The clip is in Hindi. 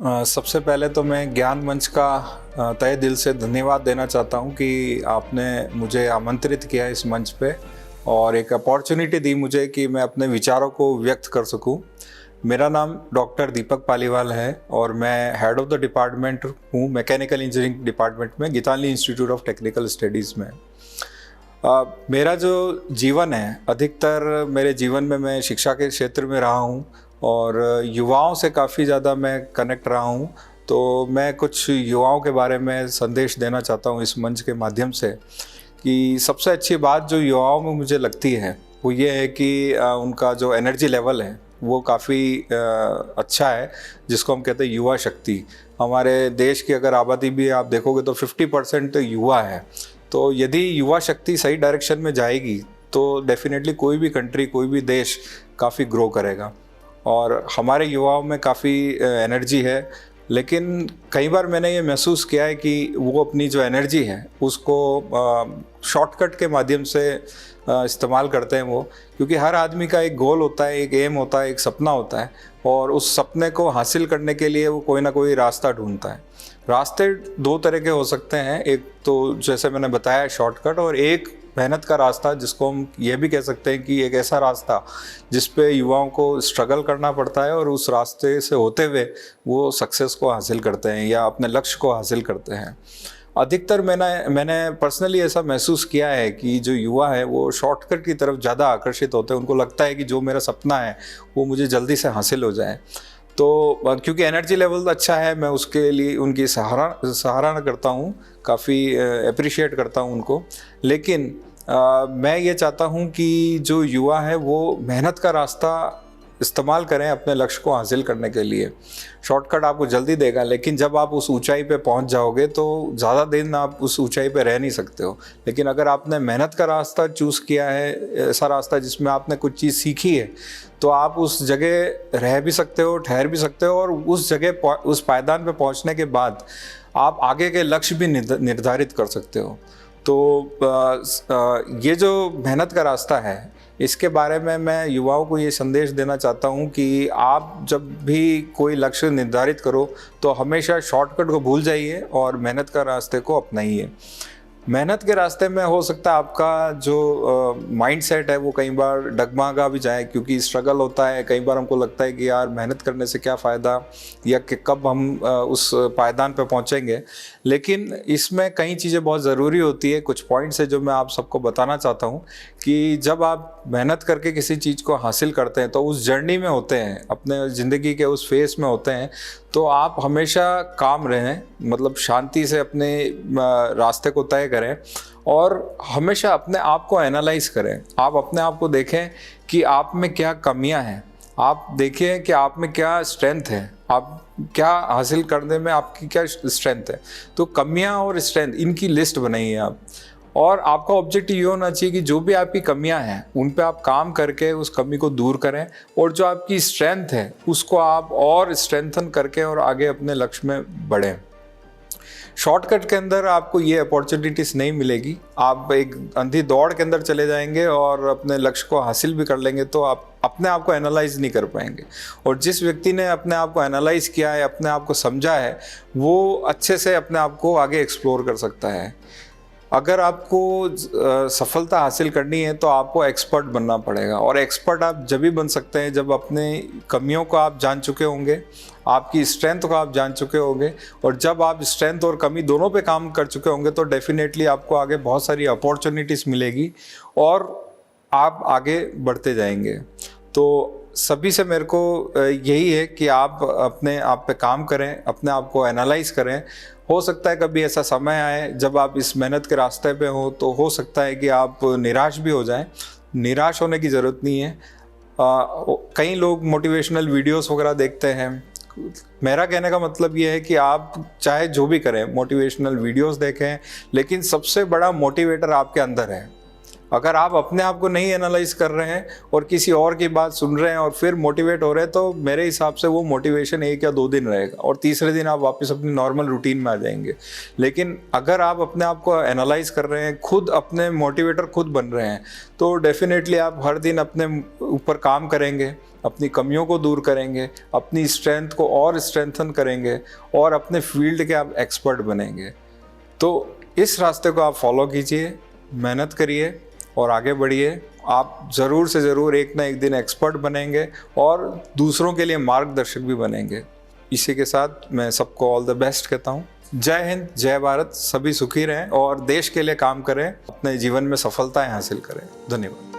सबसे पहले तो मैं ज्ञान मंच का तहे दिल से धन्यवाद देना चाहता हूं कि आपने मुझे आमंत्रित किया इस मंच पे और एक अपॉर्चुनिटी दी मुझे कि मैं अपने विचारों को व्यक्त कर सकूं। मेरा नाम डॉक्टर दीपक पालीवाल है और मैं हेड ऑफ द डिपार्टमेंट हूं मैकेनिकल इंजीनियरिंग डिपार्टमेंट में Gitanjali institute of technical studies में। मेरा जो जीवन है, अधिकतर मेरे जीवन में मैं शिक्षा के क्षेत्र में रहा हूँ और युवाओं से काफ़ी ज़्यादा मैं कनेक्ट रहा हूँ। तो मैं कुछ युवाओं के बारे में संदेश देना चाहता हूँ इस मंच के माध्यम से कि सबसे अच्छी बात जो युवाओं में मुझे लगती है वो ये है कि उनका जो एनर्जी लेवल है वो काफ़ी अच्छा है, जिसको हम कहते हैं युवा शक्ति। हमारे देश की अगर आबादी भी आप देखोगे तो 50% युवा है। तो यदि युवा शक्ति सही डायरेक्शन में जाएगी तो डेफिनेटली कोई भी कंट्री, कोई भी देश काफ़ी ग्रो करेगा। और हमारे युवाओं में काफ़ी एनर्जी है, लेकिन कई बार मैंने ये महसूस किया है कि वो अपनी जो एनर्जी है उसको शॉर्टकट के माध्यम से इस्तेमाल करते हैं वो, क्योंकि हर आदमी का एक गोल होता है, एक एम होता है, एक सपना होता है और उस सपने को हासिल करने के लिए वो कोई ना कोई रास्ता ढूंढता है। रास्ते दो तरह के हो सकते हैं, एक तो जैसे मैंने बताया शॉर्टकट, और एक मेहनत का रास्ता जिसको हम ये भी कह सकते हैं कि एक ऐसा रास्ता जिस पे युवाओं को स्ट्रगल करना पड़ता है और उस रास्ते से होते हुए वो सक्सेस को हासिल करते हैं या अपने लक्ष्य को हासिल करते हैं। अधिकतर मैंने पर्सनली ऐसा महसूस किया है कि जो युवा है वो शॉर्टकट की तरफ ज़्यादा आकर्षित होते हैं। उनको लगता है कि जो मेरा सपना है वो मुझे जल्दी से हासिल हो जाए। तो क्योंकि एनर्जी लेवल अच्छा है, मैं उसके लिए उनकी सराहना करता हूँ, काफ़ी अप्रिशिएट करता हूँ उनको। लेकिन मैं ये चाहता हूँ कि जो युवा है वो मेहनत का रास्ता इस्तेमाल करें अपने लक्ष्य को हासिल करने के लिए। शॉर्टकट आपको जल्दी देगा, लेकिन जब आप उस ऊंचाई पे पहुंच जाओगे तो ज़्यादा दिन आप उस ऊंचाई पे रह नहीं सकते हो। लेकिन अगर आपने मेहनत का रास्ता चूज़ किया है, ऐसा रास्ता जिसमें आपने कुछ चीज़ सीखी है, तो आप उस जगह रह भी सकते हो, ठहर भी सकते हो और उस जगह, उस पायदान पे पहुंचने के बाद आप आगे के लक्ष्य भी निर्धारित कर सकते हो। तो ये जो मेहनत का रास्ता है, इसके बारे में मैं युवाओं को ये संदेश देना चाहता हूँ कि आप जब भी कोई लक्ष्य निर्धारित करो तो हमेशा शॉर्टकट को भूल जाइए और मेहनत का रास्ते को अपनाइए। मेहनत के रास्ते में हो सकता है आपका जो माइंडसेट है वो कई बार डगमगा भी जाए, क्योंकि स्ट्रगल होता है। कई बार हमको लगता है कि यार मेहनत करने से क्या फ़ायदा, या कि कब हम उस पायदान पे पहुंचेंगे। लेकिन इसमें कई चीज़ें बहुत ज़रूरी होती है। कुछ पॉइंट्स है जो मैं आप सबको बताना चाहता हूँ कि जब आप मेहनत करके किसी चीज़ को हासिल करते हैं तो उस जर्नी में होते हैं, अपने ज़िंदगी के उस फेस में होते हैं, तो आप हमेशा काम रहें, मतलब शांति से अपने रास्ते को तय करें और हमेशा अपने आप को एनालाइज करें। आप अपने आप को देखें कि आप में क्या कमियां हैं, आप देखें कि आप में क्या स्ट्रेंथ है, आप क्या हासिल करने में आपकी क्या स्ट्रेंथ है। तो कमियां और स्ट्रेंथ, इनकी लिस्ट बनाइए आप, और आपका ऑब्जेक्टिव ये होना चाहिए कि जो भी आपकी कमियां हैं उन पे आप काम करके उस कमी को दूर करें, और जो आपकी स्ट्रेंथ है उसको आप और स्ट्रेंथन करके और आगे अपने लक्ष्य में बढ़ें। शॉर्टकट के अंदर आपको ये अपॉर्चुनिटीज़ नहीं मिलेगी। आप एक अंधी दौड़ के अंदर चले जाएंगे और अपने लक्ष्य को हासिल भी कर लेंगे तो आप अपने आप को एनालाइज नहीं कर पाएंगे। और जिस व्यक्ति ने अपने आप को एनालाइज किया है, अपने आप को समझा है, वो अच्छे से अपने आप को आगे एक्सप्लोर कर सकता है। अगर आपको सफलता हासिल करनी है तो आपको एक्सपर्ट बनना पड़ेगा, और एक्सपर्ट आप जब भी बन सकते हैं जब अपने कमियों को आप जान चुके होंगे, आपकी स्ट्रेंथ को आप जान चुके होंगे, और जब आप स्ट्रेंथ और कमी दोनों पे काम कर चुके होंगे तो डेफिनेटली आपको आगे बहुत सारी अपॉर्चुनिटीज़ मिलेगी और आप आगे बढ़ते जाएंगे। तो सभी से मेरे को यही है कि आप अपने आप पे काम करें, अपने आप को एनालाइज करें। हो सकता है कभी ऐसा समय आए जब आप इस मेहनत के रास्ते पे हो, तो हो सकता है कि आप निराश भी हो जाएं। निराश होने की ज़रूरत नहीं है। कई लोग मोटिवेशनल वीडियोस वगैरह देखते हैं। मेरा कहने का मतलब ये है कि आप चाहे जो भी करें, मोटिवेशनल वीडियोस देखें, लेकिन सबसे बड़ा मोटिवेटर आपके अंदर है। अगर आप अपने आप को नहीं एनालाइज कर रहे हैं और किसी और की बात सुन रहे हैं और फिर मोटिवेट हो रहे हैं, तो मेरे हिसाब से वो मोटिवेशन 1 या 2 दिन रहेगा और तीसरे दिन आप वापस अपनी नॉर्मल रूटीन में आ जाएंगे। लेकिन अगर आप अपने आप को एनालाइज कर रहे हैं, खुद अपने मोटिवेटर खुद बन रहे हैं, तो डेफिनेटली आप हर दिन अपने ऊपर काम करेंगे, अपनी कमियों को दूर करेंगे, अपनी स्ट्रेंथ को और स्ट्रेंथन करेंगे और अपने फील्ड के आप एक्सपर्ट बनेंगे। तो इस रास्ते को आप फॉलो कीजिए, मेहनत करिए और आगे बढ़िए। आप ज़रूर से ज़रूर एक ना एक दिन एक्सपर्ट बनेंगे और दूसरों के लिए मार्गदर्शक भी बनेंगे। इसी के साथ मैं सबको ऑल द बेस्ट कहता हूँ। जय हिंद, जय भारत, सभी सुखी रहें और देश के लिए काम करें, अपने जीवन में सफलताएं हासिल करें। धन्यवाद।